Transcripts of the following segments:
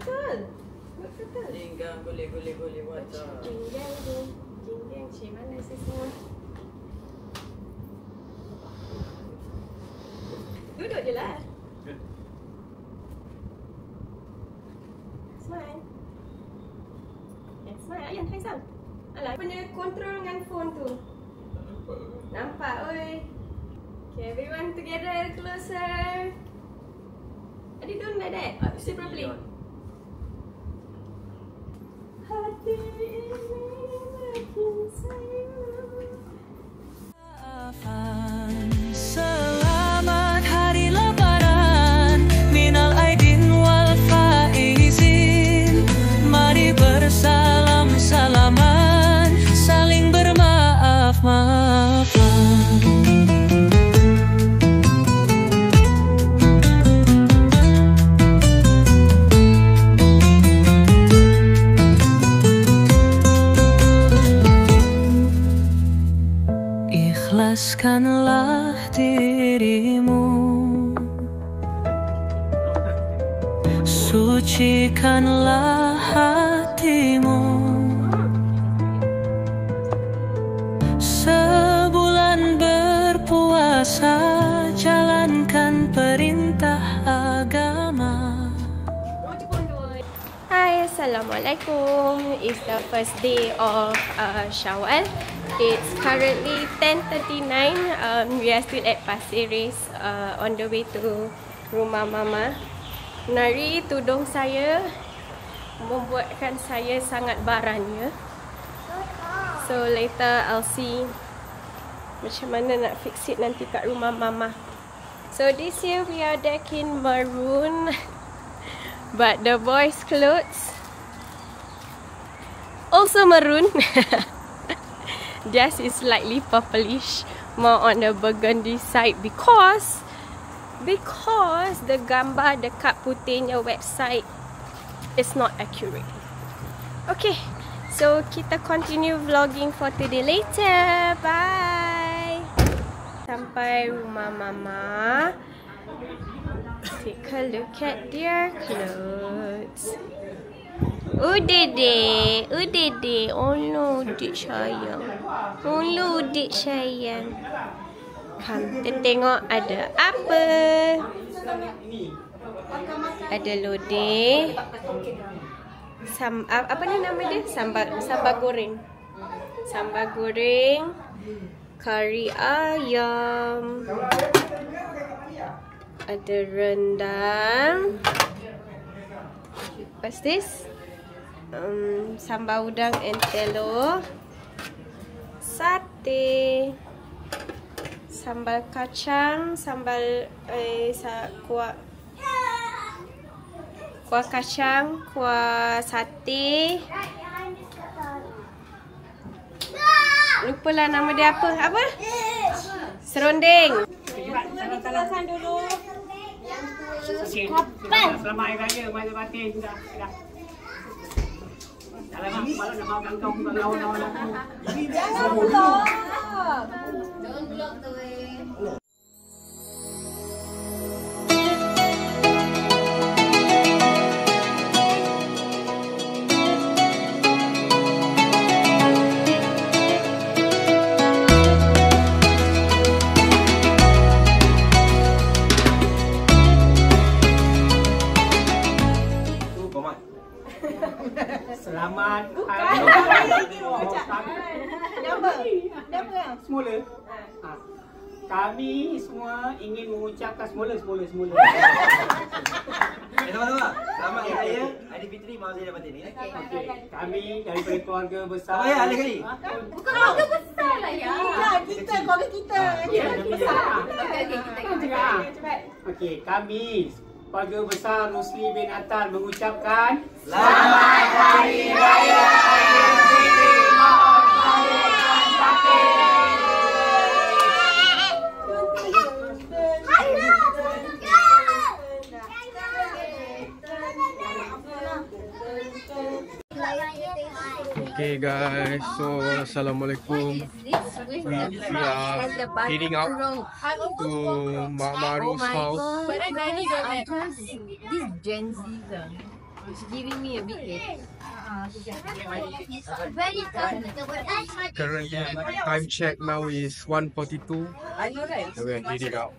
betul. Betul. Jinggang boleh wajar. Jinggang cik mana saya semua. Duduk je lah. Smile. Smile. Ayan, Haizam. Alah, punya kontrol dengan phone tu. Nampak, oi. Okay, everyone together, closer. Adi, don't like that. Say properly. Hati ini makin sayang. Selamat Hari Lebaran, minal aidin wal faizin. Mari bersalam-salaman, saling bermaaf-maafan. Ikhlaskanlah dirimu, sucikanlah hatimu. Sebulan berpuasa, jalankan perintah agama. Hai, Assalamualaikum. It's the first day of Syawal. It's currently 10:39. We are still at Pasir Ris, on the way to rumah mama. Nari tudung saya membuatkan saya sangat baranya. So later I'll see macam mana nak fix it nanti kat rumah mama. So this year we are decking maroon, but the boys' clothes also maroon. Theirs is slightly purplish, more on the burgundy side because the gambar dekat putihnya website is not accurate. Okay, so kita continue vlogging for today later. Bye. Sampai rumah mama. Take a look at their clothes. Dede. Oh no, dik sayang. Oh no, dik sayang. Come, kita tengok ada apa. Ada lodeh. Apa ni nama dia? Sambal goreng. Sambal goreng. Kari ayam. Ada rendang. What's this? Sambal udang and telur. Sate. Sambal kacang. Sambal kuah kacang. Kuah sate. Lupalah nama dia apa. Apa? Serondeng. Kita dulu. Selamat Hari Raya, Mari Batin sudah. Dalam malam nak makan kau bukan lawan-lawan aku. Jangan blok. Jangan blok tu eh. Selamat Hari Raya. Semula. Kami semua ingin mengucapkan semula. Teman-teman, selamat Hari Raya Aidilfitri Maaf Zahir Batin. Kami daripada keluarga besar. Apa ya alih kali? Bukan keluarga besar lah ya. Kita, keluarga kita. Okey, kami keluarga besar Rusli bin Attar mengucapkan Selamat Hari Raya Aidilfitri Maaf Zahir Batin. Okay guys, so Assalamualaikum. We are heading out to Mak Maru's house. But I really don't like this Gen Z. It's giving me a big head. Currently, time check now is 1:42. I know that. So we're heading out.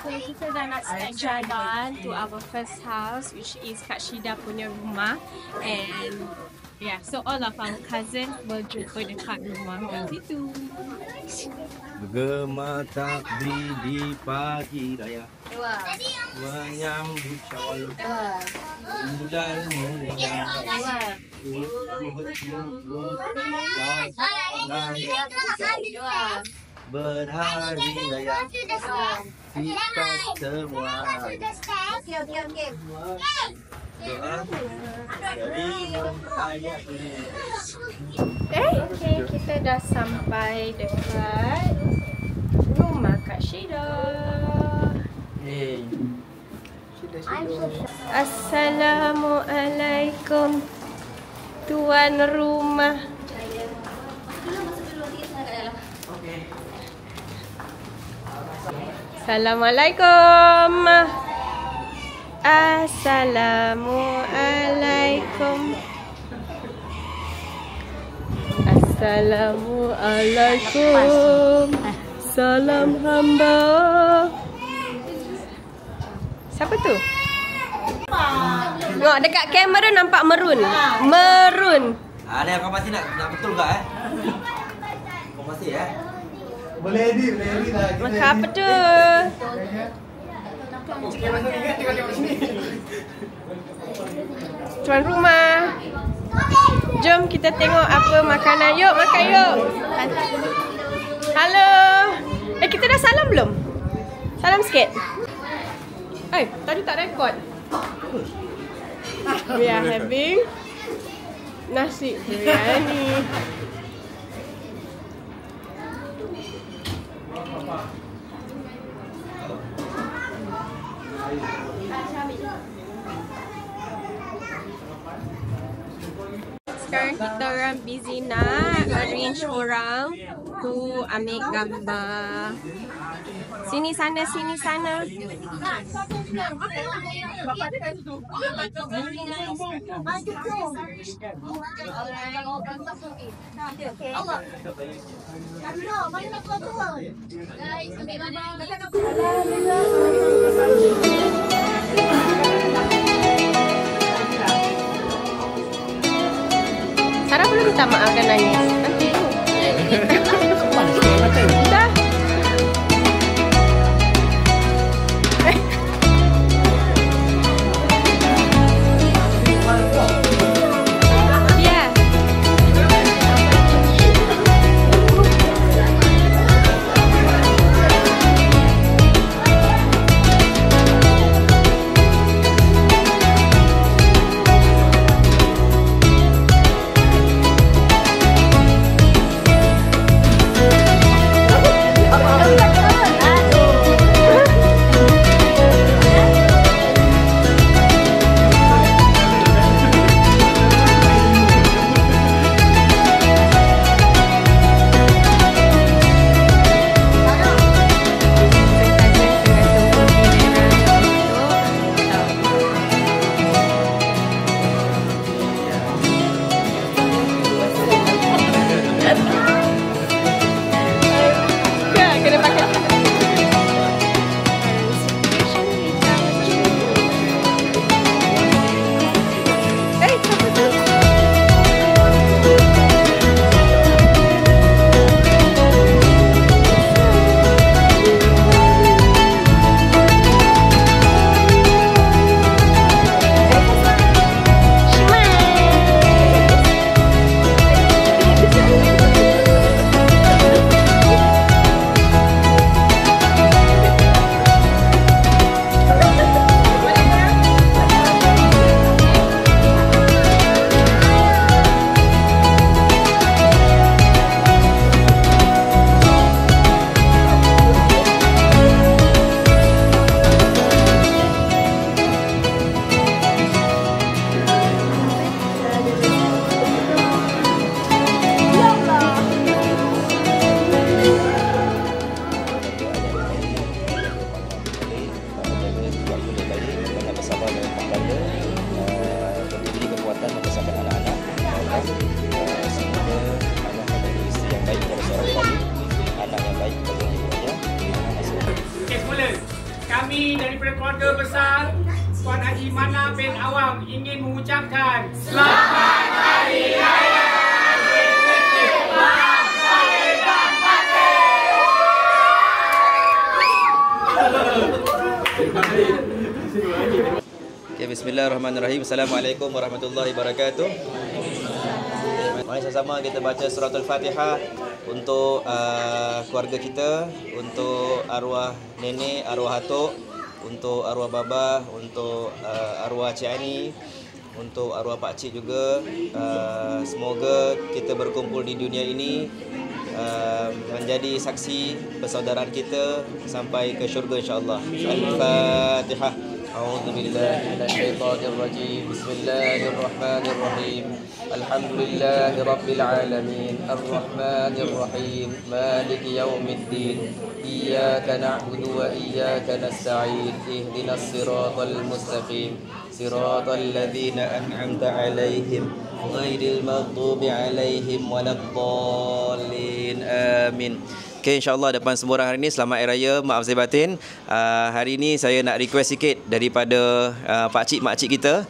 So kita dah nak start jalan to our first house, which is Kak Shida punya rumah. And yeah, so all of our cousins will jumpa dekat rumah kat situ. Bergema takbir di pagi raya. Menyambut Syawal. Bulan berhari raya. Kita semua doa dari ayat ini. Okay, kita dah sampai dekat rumah Kak Shida. Hey. Assalamualaikum tuan rumah. Assalamualaikum. Assalamualaikum. Assalamualaikum. Salam hamba. Siapa tu? Tengok dekat kamera nampak merun. Merun. Ada kau pasti nak betul ke Kau pasti Boleh edit dah. Maka apa tu? Tuan rumah. Jom kita tengok apa makanan. Yuk, makan yuk. Halo. Kita dah salam belum? Salam sikit. Tadi tak rekod. We are having nasi biryani. Sekarang kita orang busy nak arrange orang tu ambil gambar. Sini sana, sini sana. Sarah boleh minta maaf dan nangis. Nanti tu. Dah. Kami daripada keluarga besar Puan Haji Mana bin Awam ingin mengucapkan Selamat Hari Raya Maaf Zahir dan Batin. Okay, bismillahirrahmanirrahim. Assalamualaikum warahmatullahi wabarakatuh. Mari sama-sama kita baca surah Al-Fatihah untuk keluarga kita, untuk arwah nenek, arwah atuk, untuk arwah baba, untuk arwah Cik Ani, untuk arwah Pak Cik juga. Semoga kita berkumpul di dunia ini menjadi saksi persaudaraan kita sampai ke syurga insya-Allah. Al-Fatihah. A'udzu billahi minasyaitonir rajim. Bismillahirrahmanirrahim. Alhamdulillahirabbil alamin. Arrahmanir rahim. Maliki yaumiddin. Iyyaka na'budu wa iyyaka nasta'in. Ihdinas siratal mustaqim. Siratal ladzina an'amta 'alaihim ghairil maghdubi 'alaihim waladdallin. Amin. Okay, insyaAllah depan semua orang hari ini, selamat Hari Raya, maaf zahir batin. Hari ini saya nak request sikit daripada pakcik makcik kita,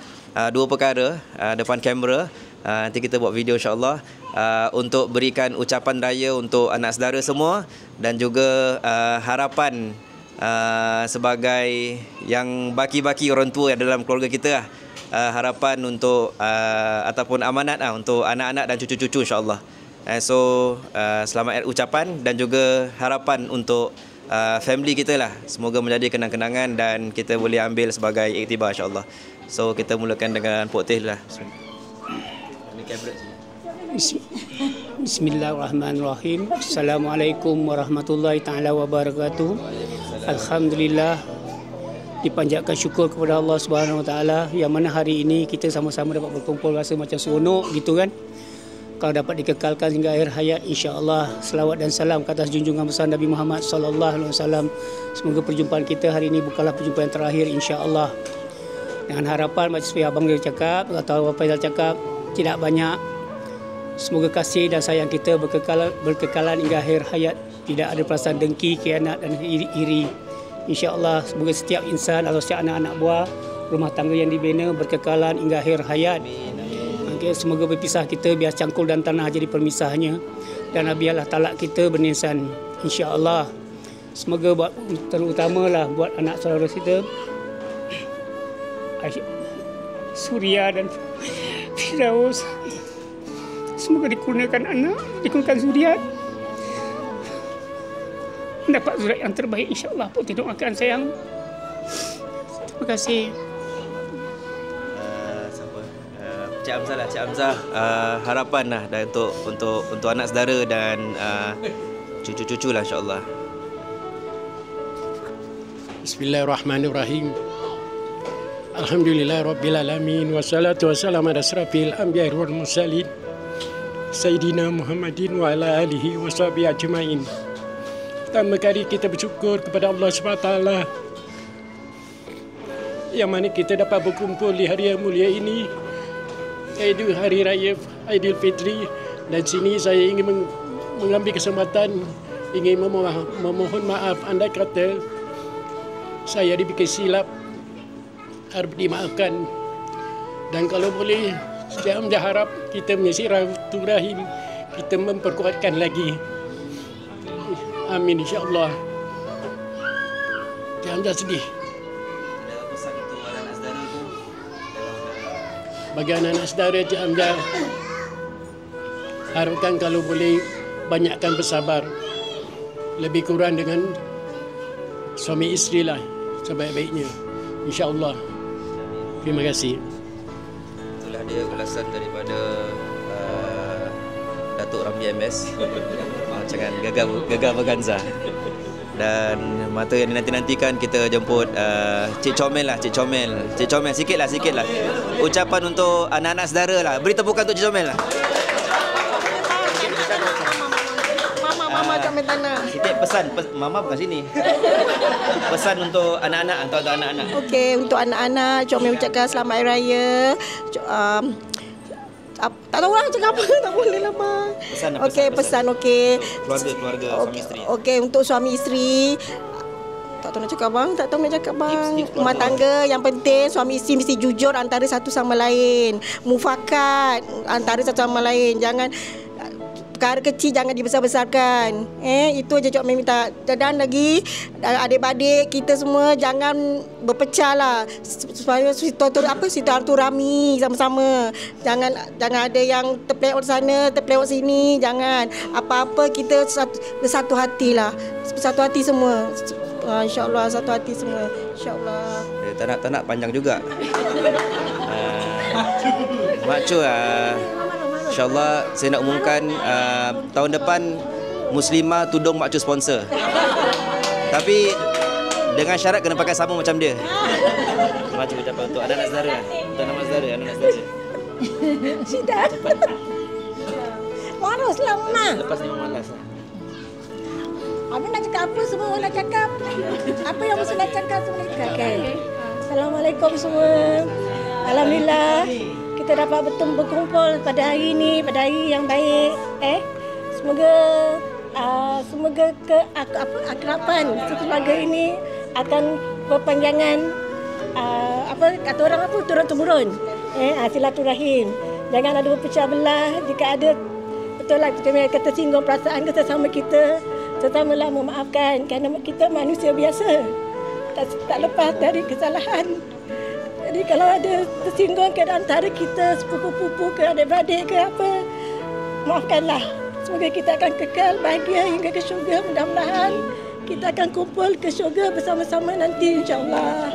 dua perkara depan kamera. Nanti kita buat video insyaAllah untuk berikan ucapan raya untuk anak saudara semua dan juga harapan sebagai yang baki-baki orang tua yang dalam keluarga kita, harapan untuk ataupun amanat untuk anak-anak dan cucu-cucu insyaAllah. So selamat ucapan dan juga harapan untuk family kita lah. Semoga menjadi kenang-kenangan dan kita boleh ambil sebagai iktibar insyaAllah. So kita mulakan dengan Pok Teh lah. Bismillahirrahmanirrahim. Assalamualaikum warahmatullahi ta'ala wabarakatuh. Alhamdulillah, dipanjatkan syukur kepada Allah Subhanahu Wa Taala yang mana hari ini kita sama-sama dapat berkumpul, rasa macam seronok gitu kan. Kalau dapat dikekalkan hingga akhir hayat, insya-Allah. Selawat dan salam ke atas junjungan besar Nabi Muhammad sallallahu alaihi wasallam. Semoga perjumpaan kita hari ini bukanlah perjumpaan yang terakhir, insya-Allah. Dengan harapan macam seperti abang dia cakap atau apa yang dia cakap, tidak banyak. Semoga kasih dan sayang kita berkekalan hingga akhir hayat. Tidak ada perasaan dengki, khianat dan iri. Insya-Allah semoga setiap insan atau setiap anak-anak buah rumah tangga yang dibina berkekalan hingga akhir hayat. Semoga berpisah kita biar cangkul dan tanah jadi permisahnya, dan biarlah talak kita bernisan, insya-Allah. Semoga buat terutamalah buat anak saudara kita Suria dan Firdaus, semoga dikurniakan anak, dikurniakan zuriat, mendapat zuriat yang terbaik insya-Allah. Pun doakan sayang. Terima kasih. Cik Hamzah lah, Cik Hamzah, harapan lah dan untuk anak saudara dan cucu-cucu lah insya-Allah. Bismillahirrahmanirrahim. Alhamdulillahirabbil alamin wassalatu wassalamu ala asrafil anbiya'i wal mursalin Sayyidina Muhammadin wa ala alihi washabihi ajmain. Pertama kali kita bersyukur kepada Allah SWT yang mana kita dapat berkumpul di hari yang mulia ini, yaitu Hari Raya Aidilfitri. Dan sini saya ingin mengambil kesempatan ingin memohon maaf andai kata saya dibikin silap, harap dimaafkan. Dan kalau boleh, saya harap kita menyisir rahim, kita memperkuatkan lagi. Amin insya-Allah. Jangan sedih. Bagi anak-anak saudara Cik Hamzah, harapkan kalau boleh banyakkan bersabar, lebih kurang dengan suami isteri lah sebaik-baiknya, insya-Allah. Terima kasih. Itulah dia ulasan daripada Datuk Ramli MS. Jangan gagal berganza. Dan mata yang dinanti-nantikan kita jemput Cik Comel lah, Cik Comel. Cik Comel sikit lah. Ucapan untuk anak-anak saudara lah. Beri tepukan untuk Cik Comel lah. Mama Comel Tanah. Sikit pesan, Mama bukan sini. Pesan untuk anak-anak, Okey, untuk anak-anak Comel ucapkan selamat Hari Raya. Tak tahu lah cakap apa, tak boleh lah bang. Okey, pesan okey. Keluarga suami isteri. Okey, untuk suami isteri, Tak tahu nak cakap bang, tak tahu nak cakap bang. Rumah tangga yang penting suami isteri mesti jujur antara satu sama lain. Mufakat antara satu sama lain. Jangan perkara kecil jangan dibesar-besarkan. Itu aja Cik Mai minta. Dan lagi adik-adik kita semua jangan berpecah lah. Supaya silaturahmi sama-sama. Jangan ada yang terpelewat sana, terpelewat sini. Jangan. Apa-apa kita bersatu hatilah. Bersatu hati semua. InsyaAllah satu hati semua. InsyaAllah. Tak nak panjang juga. Mak Cu, InsyaAllah saya nak umumkan tahun depan Muslimah tudung Mak Cu sponsor. Tapi dengan syarat kena pakai sama macam dia. Mak Cu ucapan untuk anak-anak saudara. Untuk anak-anak saudara, anak-anak saudara. Sudah. Maruslah Mama. Lepas ni malas. Abang nak cakap apa semua orang nak cakap. Apa yang mesti nak cakap semua nak cakap. Okay. Assalamualaikum semua. Alhamdulillah kita dapat berkumpul pada hari ini, pada hari yang baik. Semoga keakraban keluarga ini akan berpanjangan. Kata orang turun-temurun. Silaturahim. Jangan ada berpecah belah. Jika ada betul lah kita tersinggung perasaan sesama kita. Sesamalah memaafkan kerana kita manusia biasa. Tak lepas dari kesalahan. Jadi kalau ada tersinggung ke antara kita, sepupu-pupu ke adik-beradik ke apa, maafkanlah. Semoga kita akan kekal bahagia hingga ke syurga. Mudah-mudahan kita akan kumpul ke syurga bersama-sama nanti insya-Allah.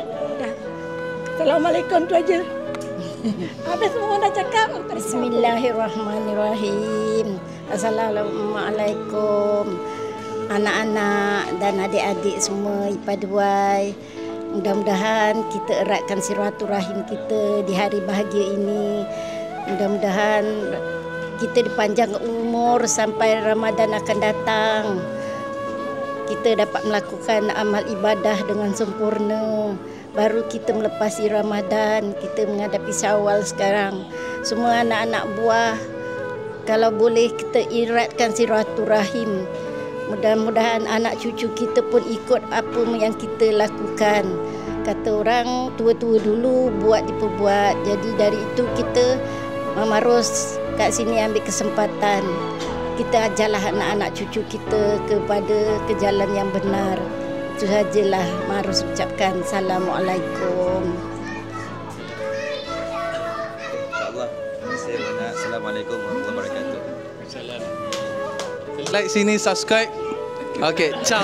Assalamualaikum tu aja. Habis semua nak cakap. Bismillahirrahmanirrahim. Assalamualaikum. Anak-anak dan adik-adik semua, ipaduai. Mudah-mudahan kita eratkan silaturahim kita di hari bahagia ini. Mudah-mudahan kita dipanjangkan umur sampai Ramadan akan datang. Kita dapat melakukan amal ibadah dengan sempurna. Baru kita melepasi Ramadan, kita menghadapi Syawal sekarang. Semua anak-anak buah, kalau boleh kita eratkan silaturahim. Mudah-mudahan anak cucu kita pun ikut apa yang kita lakukan. Kata orang, tua-tua dulu buat diperbuat. Jadi dari itu kita, Mama Ros kat sini ambil kesempatan. Kita ajarlah anak-anak cucu kita ke jalan yang benar. Itu sajalah Mama Ros ucapkan. Assalamualaikum. InsyaAllah. Saya banyak. Assalamualaikum warahmatullahi wabarakatuh. Like sini, subscribe. Okay, ciao.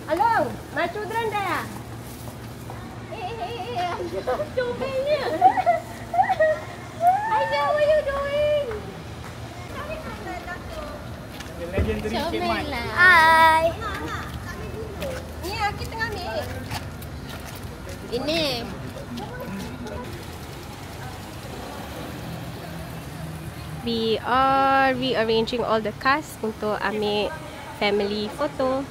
Halo, Mak Cudran dah. Comelnya. Ayah, what are you doing? Comel lah. Hai. Ni aku tengah ambil. Ini. We are rearranging all the cast untuk ambil family photo.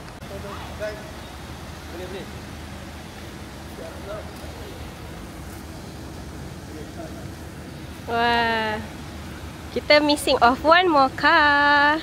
Wah, kita missing off one more car.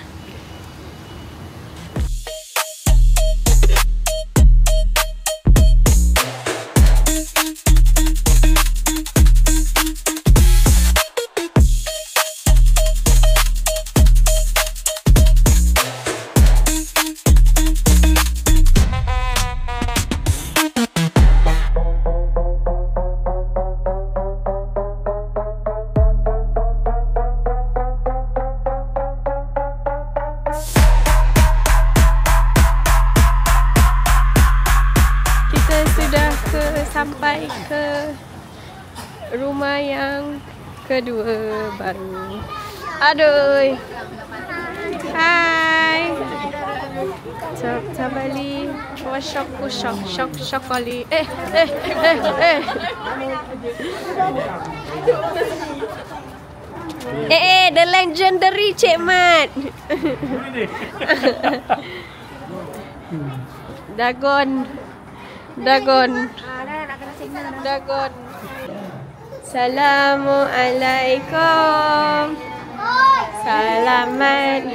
Sampai ke rumah yang kedua baru. Aduh. Hai. Tabali. Wah, shock kali. The legendary Cik Mat. Dagon. Assalamualaikum. Selamat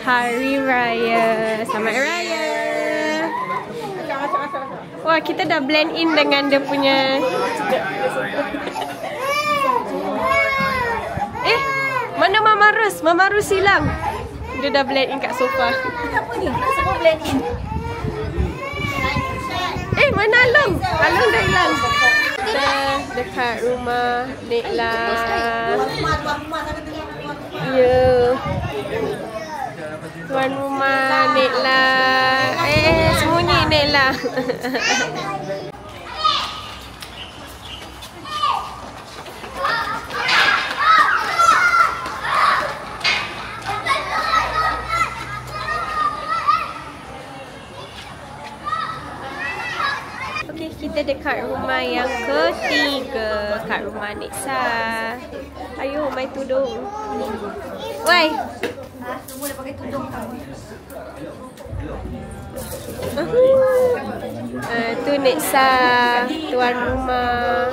Hari Raya. Selamat Raya. Wah, kita dah blend in dengan dia punya. Mana Mama Rus? Mama Rus hilang. Dia dah blend in kat sofa. Apa ni? Semua blend in. Mana Along? Along dah hilang. Kita dekat rumah Nekla. Ya. Tuan rumah Nekla. Sembunyi Nekla. Okey, kita dekat rumah yang ketiga, kat rumah Niksa. Ayo, main tudung. Woi. Semua dah pakai tudung tau. Tu Niksa, tuan rumah.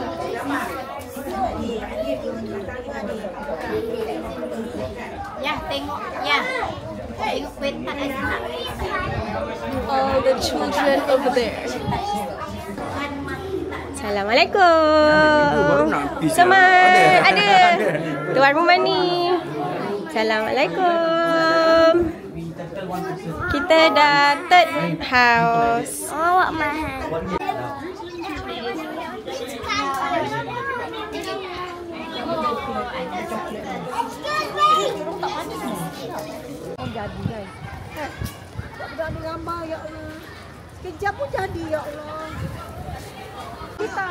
Ya, tengok. Ya. Tengok petak nak. All the children over there. Assalamualaikum. Sama ada. Tuan rumah ni. Assalamualaikum. Kita dah third house. Awak mahal. Jadi guys. Dah ada gambar ya Allah. Sekejap pun jadi ya Allah. Kita.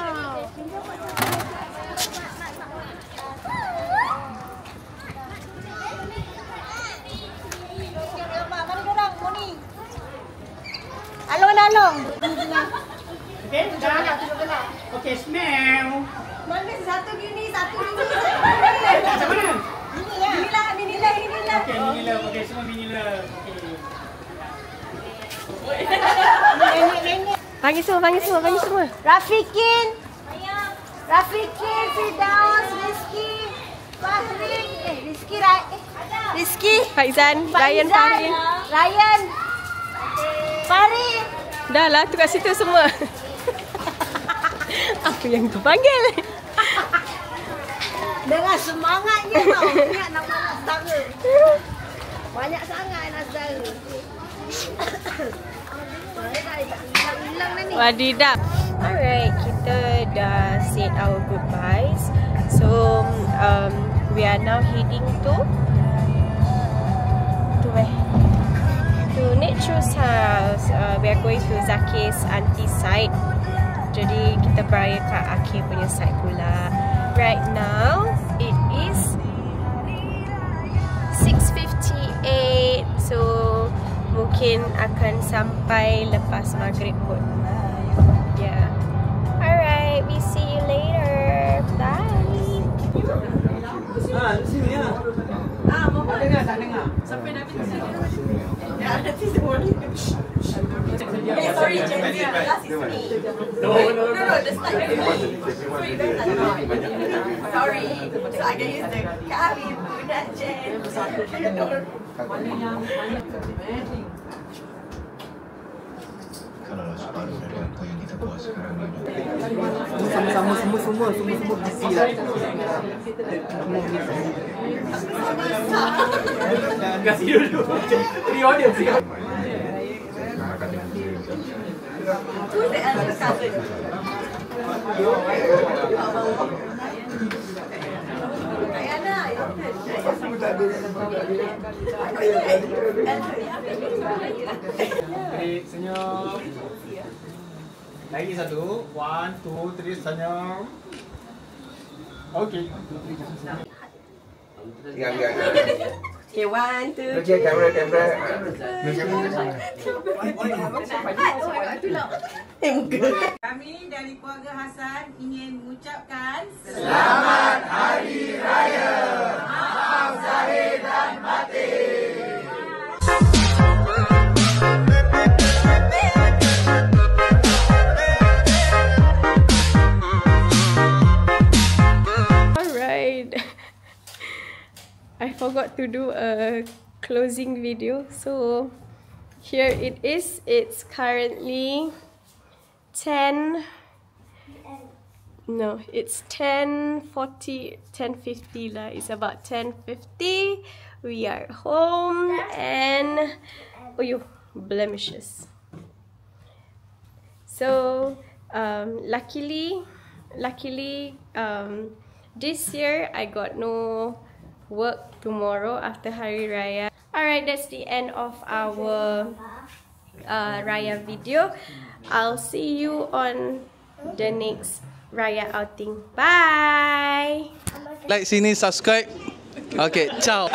Along. Okey, dah. Okey, smell. Mana satu gini, satu gini. Macam mana? Inilah. Okey, inilah. Okey, semua inilah. Panggil semua. Rafikin, Firdaus, Rizki, Fahri, Rizki, Faizan, Ryan, Fahri. Dah lah, tu kat situ semua. Apa yang tu panggil? Dengan semangatnya tau. Ingat nama anak saudara. Banyak sangat anak saudara. Hilang dah ni. Wadidap. Alright, kita dah said our goodbyes. So, we are now heading to where? To Nechu's house. We are going to Zakir's auntie side. Jadi kita beraya kat Akir punya side pula. Right now, it is 6:58. So, mungkin akan sampai lepas maghrib pun. Yeah. Alright, we see you later. Bye. Sini ya. Mau dengar tak dengar? Sampai dah habis. Ya, nanti semua ni. Sorry, Jen. Last is me. No, the slide. Sorry. So I can use the kami budak Jen. Kalau separuh dari apa yang kita buat sekarang ini. Sama-sama semua busy lah. Kasih dulu. Free audience. Who's the eldest cousin? Ayana. Senyum. Lagi satu. 1, 2, 3, senyum. Okay. Okay, 1, 2, 3. Okay, kamera. Kami dari keluarga Hasan ingin mengucapkan Selamat Hari Raya. Maaf zahir dan batin. I forgot to do a closing video. So here it is. It's currently 10:50 lah. It's about 10:50. We are home and blemishes. So luckily this year I got no work tomorrow after Hari Raya. Alright, that's the end of our Raya video. I'll see you on the next Raya outing. Bye! Like sini, subscribe. Okay, ciao.